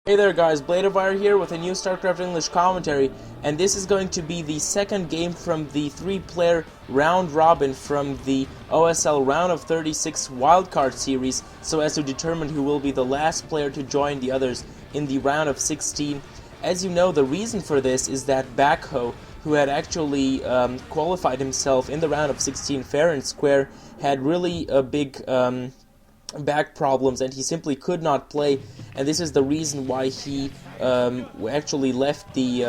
Hey there guys, Bladeofire here with a new StarCraft English commentary, and this is going to be the second game from the 3-player round robin from the OSL Round of 36 Wildcard series, so as to determine who will be the last player to join the others in the round of 16. As you know, the reason for this is that Backho, who had actually qualified himself in the round of 16 fair and square, had really a big back problems, and he simply could not play, and this is the reason why he actually left the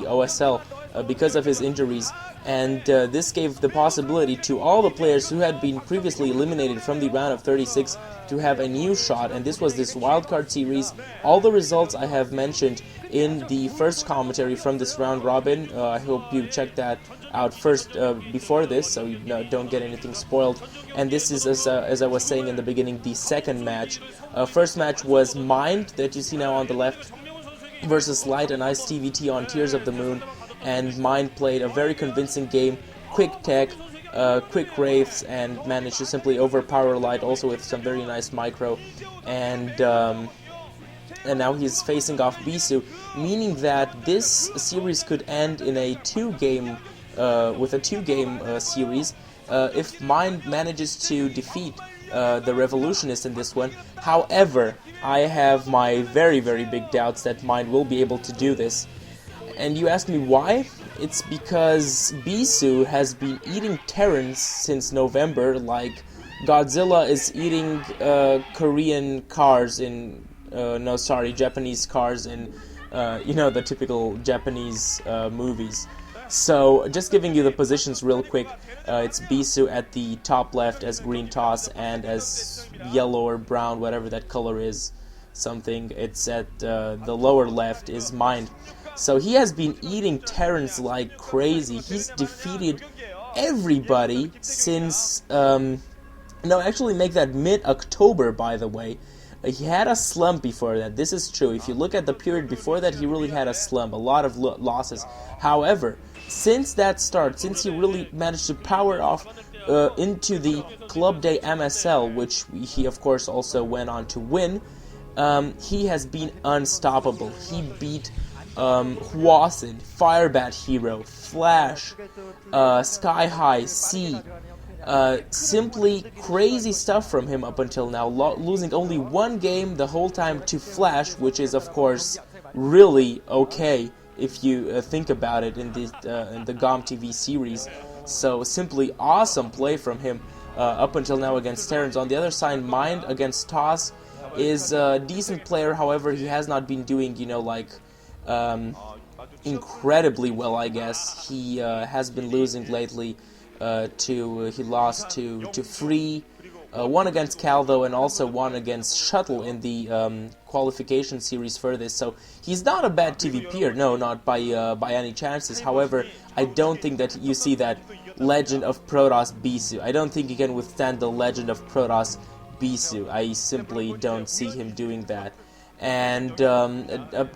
OSL because of his injuries. And this gave the possibility to all the players who had been previously eliminated from the round of 36 to have a new shot, and this was this wildcard series. All the results I have mentioned in the first commentary from this round robin. I hope you check that out first before this, so you don't get anything spoiled. And this is, as I was saying in the beginning, the second match. First match was Mind, that you see now on the left, versus Light and Ice TVT on Tears of the Moon. And Mind played a very convincing game, quick tech, quick wraiths, and managed to simply overpower Light, also with some very nice micro. And now he's facing off Bisu, meaning that this series could end in a two-game series if Mind manages to defeat the Revolutionist in this one. However, I have my very, very big doubts that Mind will be able to do this. And you ask me why? It's because Bisu has been eating Terrans since November, like Godzilla is eating Korean cars in Japanese cars in the typical Japanese movies. So, just giving you the positions real quick, it's Bisu at the top left as green toss, and as yellow or brown, whatever that color is, it's at the lower left is Mind. So he has been eating Terrans like crazy. He's defeated everybody since, actually make that mid-October, by the way. He had a slump before that, this is true. If you look at the period before that, he really had a slump, a lot of losses. However, since that start, since he really managed to power off into the Club Day MSL, which he of course also went on to win, he has been unstoppable. He beat Hwasin, Firebat Hero, Flash, Sky High, C. Simply crazy stuff from him up until now, losing only one game the whole time to Flash, which is of course really okay if you think about it in the GOM TV series. So simply awesome play from him up until now against Terrans. On the other side, Mind against Toss is a decent player. However, he has not been doing incredibly well, I guess. He has been losing lately. He lost to Free, won against Cal though, and also won against Shuttle in the qualification series for this. So he's not a bad TVPer, no, not by any chances. However, I don't think that you see that Legend of Protoss Bisu. I don't think he can withstand the Legend of Protoss Bisu. I simply don't see him doing that. And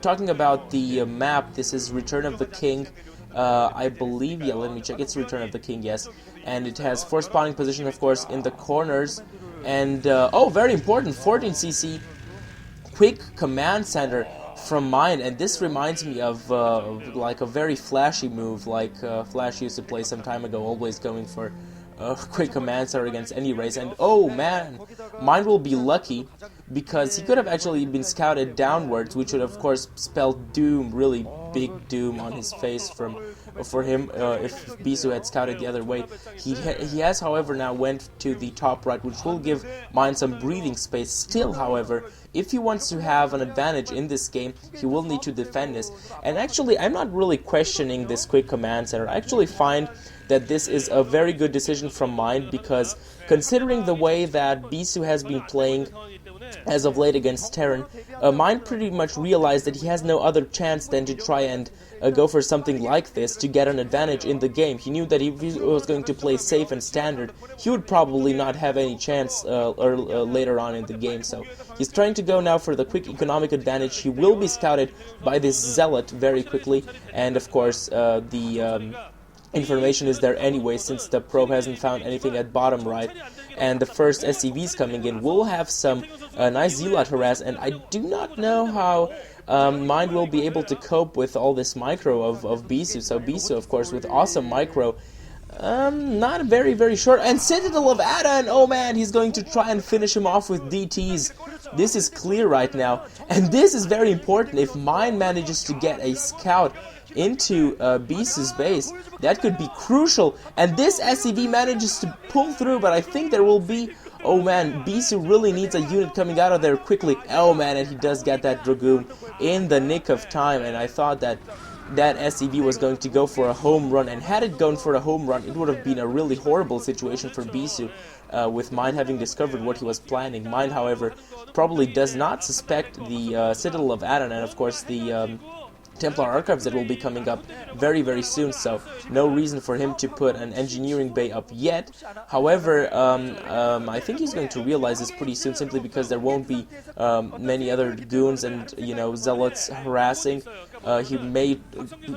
talking about the map, this is Return of the King. I believe, let me check, it's Return of the King, yes. And it has 4 spawning positions, of course, in the corners. And, very important, 14cc quick command center from Mind. And this reminds me of, like a very flashy move, like Flash used to play some time ago, always going for quick command center against any race. And oh man, Mind will be lucky, because he could have actually been scouted downwards, which would of course spell doom, really big doom on his face for him if Bisu had scouted the other way. He has, however, now went to the top right, which will give Mind some breathing space. Still, however, if he wants to have an advantage in this game, he will need to defend this. And actually, I'm not really questioning this quick command center. I actually find that this is a very good decision from Mind, because considering the way that Bisu has been playing as of late against Terran, Mind pretty much realized that he has no other chance than to try and go for something like this to get an advantage in the game. He knew that if he was going to play safe and standard, he would probably not have any chance later on in the game. So he's trying to go now for the quick economic advantage. He will be scouted by this Zealot very quickly, and of course information is there anyway, since the probe hasn't found anything at bottom right. And the first SCVs coming in will have some nice Zealot harass, and I do not know how Mind will be able to cope with all this micro of Bisu. So Bisu, of course, with awesome micro, not very, very short. And Citadel of Adan, oh man, he's going to try and finish him off with DTs. This is clear right now, and this is very important. If Mind manages to get a scout into Bisu's base, that could be crucial. And this SCV manages to pull through, but I think there will be... Oh man, Bisu really needs a unit coming out of there quickly. Oh man, and he does get that Dragoon in the nick of time, and I thought that that SCV was going to go for a home run, and had it gone for a home run, it would have been a really horrible situation for Bisu, with Mind having discovered what he was planning. Mind, however, probably does not suspect the Citadel of Adan, and of course the Templar Archives that will be coming up very, very soon, so no reason for him to put an engineering bay up yet. However, I think he's going to realize this pretty soon, simply because there won't be many other goons and, you know, zealots harassing. He may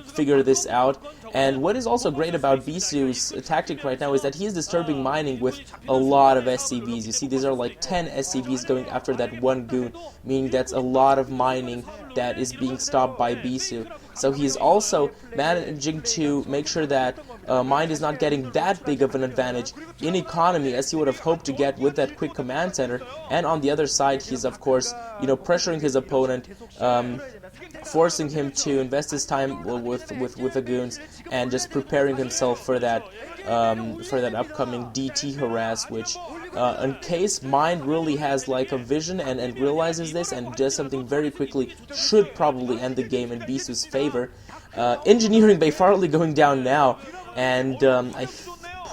figure this out. And what is also great about Bisu's tactic right now is that he is disturbing mining with a lot of SCVs. You see, these are like 10 SCVs going after that one goon, meaning that's a lot of mining that is being stopped by Bisu. So he's also managing to make sure that Mind is not getting that big of an advantage in economy as he would have hoped to get with that quick command center. And on the other side, he's of course, you know, pressuring his opponent, forcing him to invest his time with the goons, and just preparing himself for that upcoming DT harass, which in case Mind really has like a vision and realizes this and does something very quickly, should probably end the game in Bisu's favor. Engineering Bay Farley going down now, and I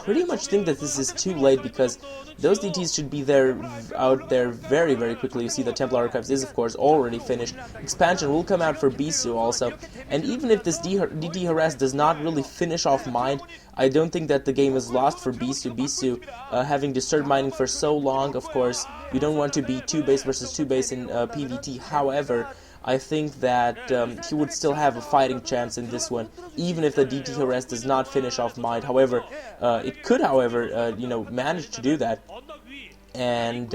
pretty much think that this is too late, because those DTs should be out there very, very quickly. You see the Templar Archives is, of course, already finished. Expansion will come out for Bisu also. And even if this DT harass does not really finish off Mind, I don't think that the game is lost for Bisu. Bisu, having disturbed mining for so long, of course, you don't want to be 2 base versus 2 base in PvT. However, I think that he would still have a fighting chance in this one, even if the DT harass does not finish off Mind. However, it could, however, you know, manage to do that. And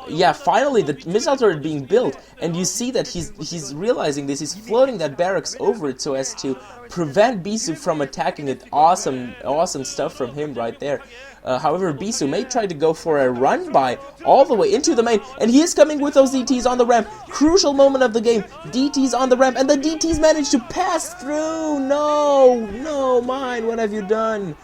yeah, finally the missile turret being built, and you see that he's realizing this. He's floating that barracks over it so as to prevent Bisu from attacking it. Awesome stuff from him right there. However, Bisu may try to go for a run-by all the way into the main, and he is coming with those DTs on the ramp. Crucial moment of the game. DTs on the ramp, and the DTs managed to pass through. No, Mind, what have you done?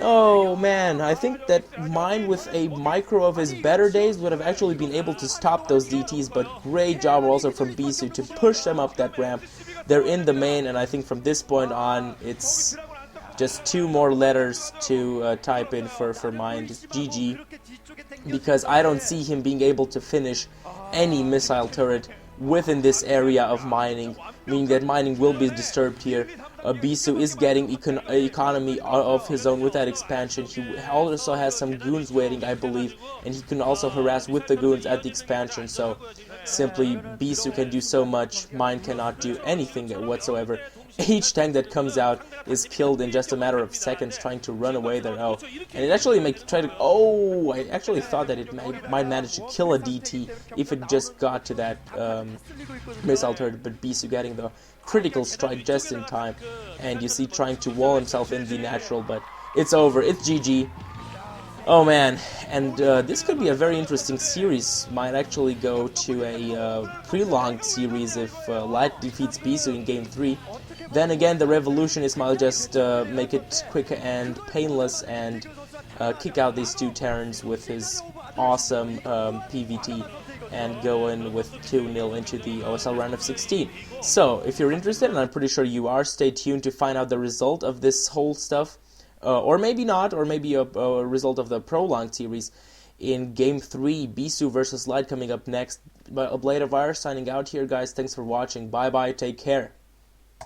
Oh man, I think that Mind with a micro of his better days would have actually been able to stop those DTs, but great job also from Bisu to push them up that ramp. They're in the main, and I think from this point on, it's just 2 more letters to type in for Mind. It's GG, because I don't see him being able to finish any missile turret within this area of mining, meaning that mining will be disturbed here. Bisu is getting economy of his own with that expansion. He also has some goons waiting, I believe, and he can also harass with the goons at the expansion. So simply Bisu can do so much, Mind cannot do anything whatsoever. Each tank that comes out is killed in just a matter of seconds, trying to run away there. Oh, and it actually I actually thought that it might manage to kill a DT if it just got to that missile turret, but Bisu getting the critical strike just in time, and you see trying to wall himself in the natural, but it's over. It's GG. Oh man, and this could be a very interesting series. Might actually go to a prolonged series if Light defeats Bisu in Game 3. Then again, the Revolutionists might just make it quick and painless and kick out these 2 Terrans with his awesome PvT and go in with 2-0 into the OSL round of 16. So, if you're interested, and I'm pretty sure you are, stay tuned to find out the result of this whole stuff. Or maybe not, or maybe a result of the prolonged series in Game 3, Bisu versus Light coming up next. But Blade of Fire signing out here, guys. Thanks for watching. Bye-bye. Take care.